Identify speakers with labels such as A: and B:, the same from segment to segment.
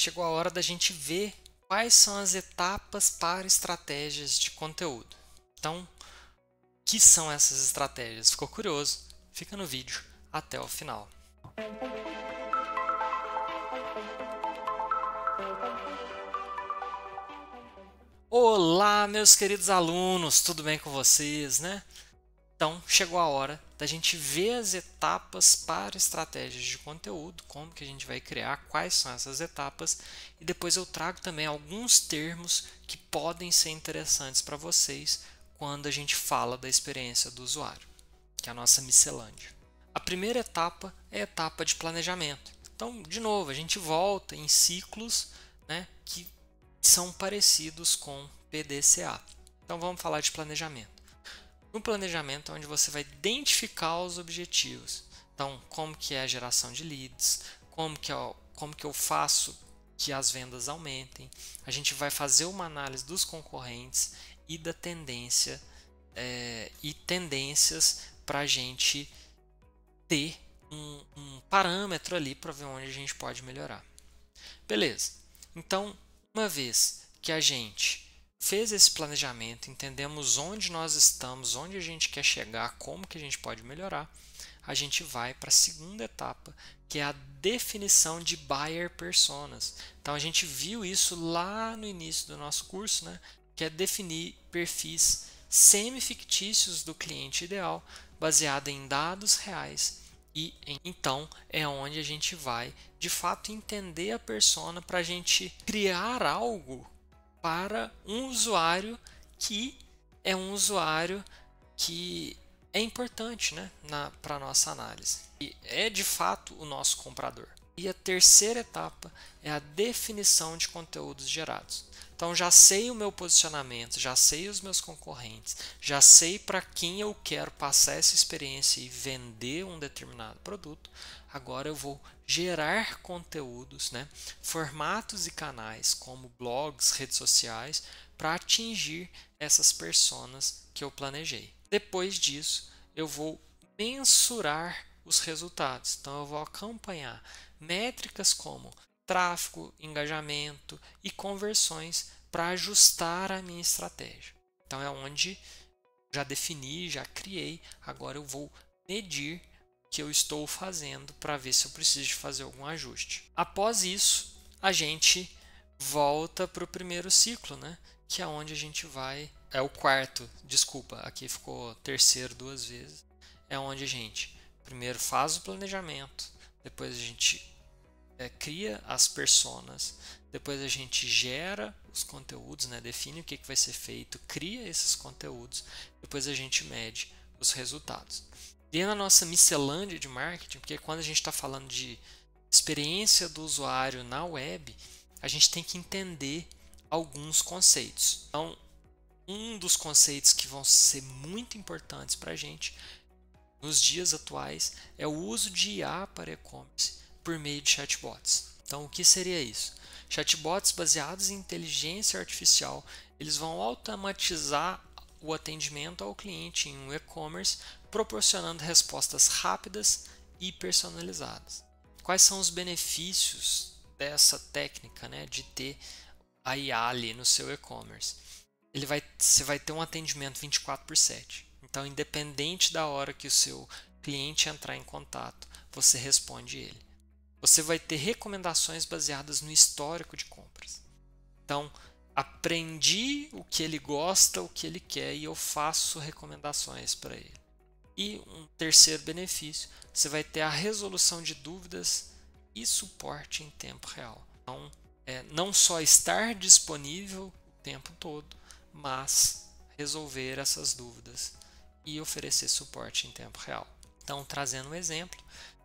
A: chegou a hora da gente ver quais são as etapas para estratégias de conteúdo. Então, o que são essas estratégias? Ficou curioso? Fica no vídeo até o final. Olá, meus queridos alunos, tudo bem com vocês, né? Então, chegou a hora da gente ver as etapas para estratégias de conteúdo, como que a gente vai criar, quais são essas etapas, e depois eu trago também alguns termos que podem ser interessantes para vocês quando a gente fala da experiência do usuário, que é a nossa miscelânea. A primeira etapa é a etapa de planejamento. Então, de novo, a gente volta em ciclos, né, que são parecidos com PDCA. Então, vamos falar de planejamento. No planejamento é onde você vai identificar os objetivos. Então, como que é a geração de leads, como que eu faço que as vendas aumentem. A gente vai fazer uma análise dos concorrentes e da tendência e tendências para a gente ter um parâmetro ali para ver onde a gente pode melhorar. Beleza. Então, uma vez que a gente fez esse planejamento, entendemos onde nós estamos, onde a gente quer chegar, como que a gente pode melhorar, a gente vai para a segunda etapa, que é a definição de buyer personas. Então a gente viu isso lá no início do nosso curso, né? Que é definir perfis semi-fictícios do cliente ideal, baseado em dados reais. Então é onde a gente vai de fato entender a persona para a gente criar algo para um usuário que é um usuário que é importante, né, para a nossa análise. E é de fato o nosso comprador. E a terceira etapa é a definição de conteúdos gerados. Então já sei o meu posicionamento, já sei os meus concorrentes, já sei para quem eu quero passar essa experiência e vender um determinado produto. Agora eu vou gerar conteúdos, né, formatos e canais como blogs, redes sociais, para atingir essas personas que eu planejei. Depois disso, eu vou mensurar os resultados. Então eu vou acompanhar métricas como tráfego, engajamento e conversões para ajustar a minha estratégia. Então é onde já defini, já criei, agora eu vou medir o que eu estou fazendo para ver se eu preciso de fazer algum ajuste. Após isso, a gente volta para o primeiro ciclo, né? Que é onde a gente vai... É o quarto, desculpa, aqui ficou terceiro duas vezes. É onde a gente primeiro faz o planejamento, depois a gente cria as personas, depois a gente gera os conteúdos, né? Define o que vai ser feito, cria esses conteúdos, depois a gente mede os resultados. E na nossa miscelânea de marketing, porque quando a gente está falando de experiência do usuário na web, a gente tem que entender alguns conceitos. Então, um dos conceitos que vão ser muito importantes para a gente nos dias atuais é o uso de IA para e-commerce por meio de chatbots. Então, o que seria isso? Chatbots baseados em inteligência artificial, eles vão automatizar o atendimento ao cliente em um e-commerce, proporcionando respostas rápidas e personalizadas. Quais são os benefícios dessa técnica, né, de ter a IA ali no seu e-commerce? Você vai ter um atendimento 24/7. Então, independente da hora que o seu cliente entrar em contato, você responde ele. Você vai ter recomendações baseadas no histórico de compras. Então, aprendi o que ele gosta, o que ele quer e eu faço recomendações para ele. E um terceiro benefício, você vai ter a resolução de dúvidas e suporte em tempo real. Então, não só estar disponível o tempo todo, mas resolver essas dúvidas e oferecer suporte em tempo real. Então, trazendo um exemplo,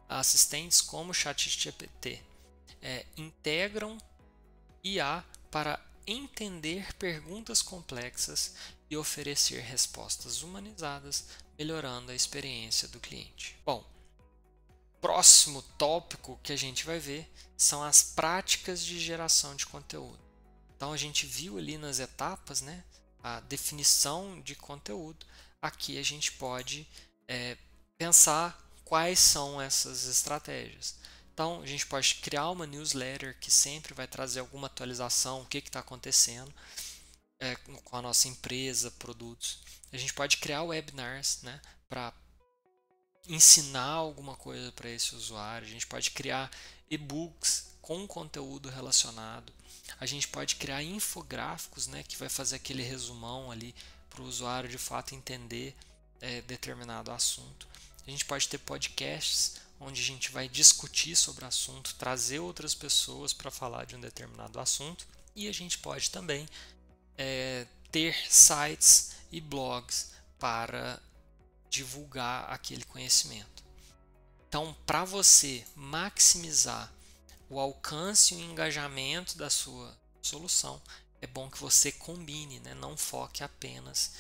A: assistentes como o ChatGPT integram IA para entender perguntas complexas e oferecer respostas humanizadas, melhorando a experiência do cliente. Bom, próximo tópico que a gente vai ver são as práticas de geração de conteúdo. Então a gente viu ali nas etapas, né, a definição de conteúdo. Aqui a gente pode pensar quais são essas estratégias. Então, a gente pode criar uma newsletter que sempre vai trazer alguma atualização, o que está acontecendo com a nossa empresa, produtos. A gente pode criar webinars, né, para ensinar alguma coisa para esse usuário. A gente pode criar e-books com conteúdo relacionado. A gente pode criar infográficos, né, que vai fazer aquele resumão ali para o usuário de fato entender determinado assunto. A gente pode ter podcasts onde a gente vai discutir sobre o assunto, trazer outras pessoas para falar de um determinado assunto. E a gente pode também ter sites e blogs para divulgar aquele conhecimento. Então, para você maximizar o alcance e o engajamento da sua solução, é bom que você combine, né? Não foque apenas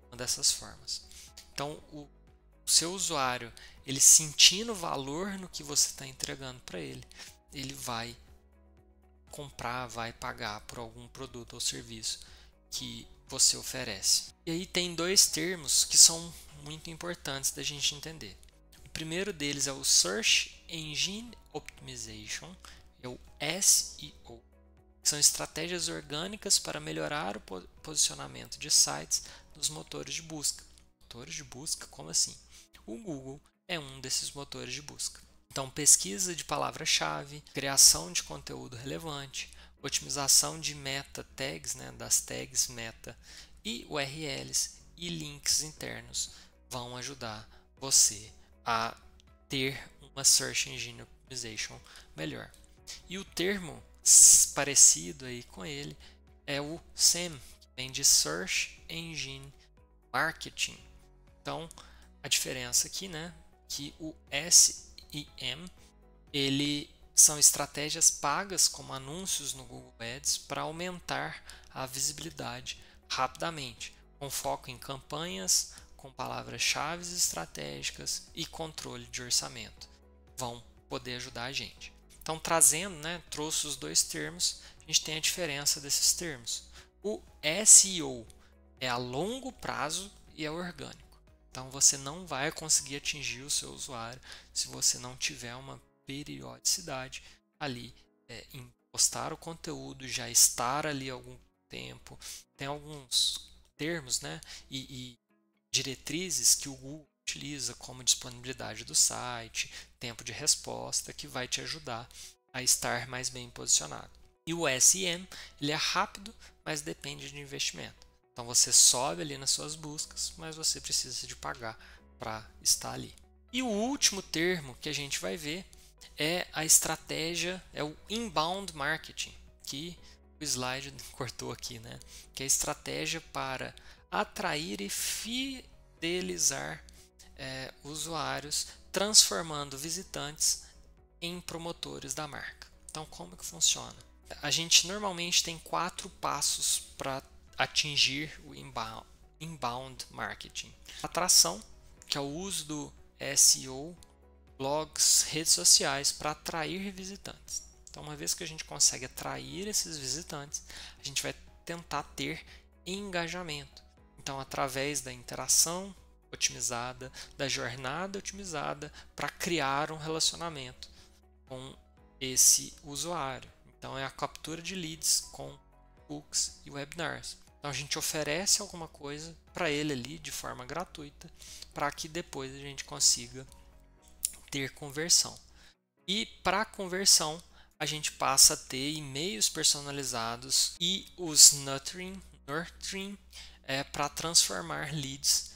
A: em uma dessas formas. Então, o seu usuário, ele sentindo valor no que você está entregando para ele, ele vai comprar, vai pagar por algum produto ou serviço que você oferece. E aí tem dois termos que são muito importantes da gente entender. O primeiro deles é o Search Engine Optimization, é o SEO. São estratégias orgânicas para melhorar o posicionamento de sites nos motores de busca. Motores de busca? Como assim? O Google é um desses motores de busca. Então, pesquisa de palavra-chave, criação de conteúdo relevante, otimização de meta tags, né, das tags meta e URLs e links internos vão ajudar você a ter uma Search Engine Optimization melhor. E o termo parecido aí com ele é o SEM, que vem de Search Engine Marketing. Então, a diferença aqui, né, que o SEM, ele são estratégias pagas como anúncios no Google Ads para aumentar a visibilidade rapidamente, com foco em campanhas, com palavras-chave estratégicas e controle de orçamento. Vão poder ajudar a gente. Então, trazendo, né, trouxe os dois termos, a gente tem a diferença desses termos. O SEO é a longo prazo e é orgânico. Então, você não vai conseguir atingir o seu usuário se você não tiver uma periodicidade ali em postar o conteúdo, já estar ali há algum tempo. Tem alguns termos, né, e diretrizes que o Google utiliza, como disponibilidade do site, tempo de resposta, que vai te ajudar a estar mais bem posicionado. E o SEM, ele é rápido, mas depende de investimento. Então você sobe ali nas suas buscas, mas você precisa de pagar para estar ali. E o último termo que a gente vai ver é a estratégia, é o inbound marketing, que o slide cortou aqui, né? Que é a estratégia para atrair e fidelizar usuários, transformando visitantes em promotores da marca. Então, como que funciona? A gente normalmente tem 4 passos para atingir o inbound marketing. Atração, que é o uso do SEO, blogs, redes sociais para atrair visitantes. Então, uma vez que a gente consegue atrair esses visitantes, a gente vai tentar ter engajamento. Então, através da interação otimizada, da jornada otimizada, para criar um relacionamento com esse usuário. Então, é a captura de leads com books e webinars. Então, a gente oferece alguma coisa para ele ali de forma gratuita, para que depois a gente consiga ter conversão. E para conversão, a gente passa a ter e-mails personalizados e os nurturing para transformar leads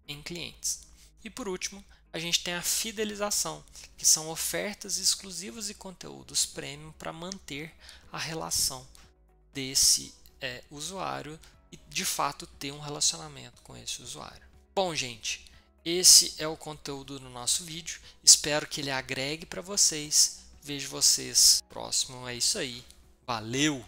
A: em clientes. E por último, a gente tem a fidelização, que são ofertas exclusivas e conteúdos premium para manter a relação desse usuário e de fato ter um relacionamento com esse usuário. Bom, gente, esse é o conteúdo do nosso vídeo. Espero que ele agregue para vocês. Vejo vocês próximo. É isso aí. Valeu!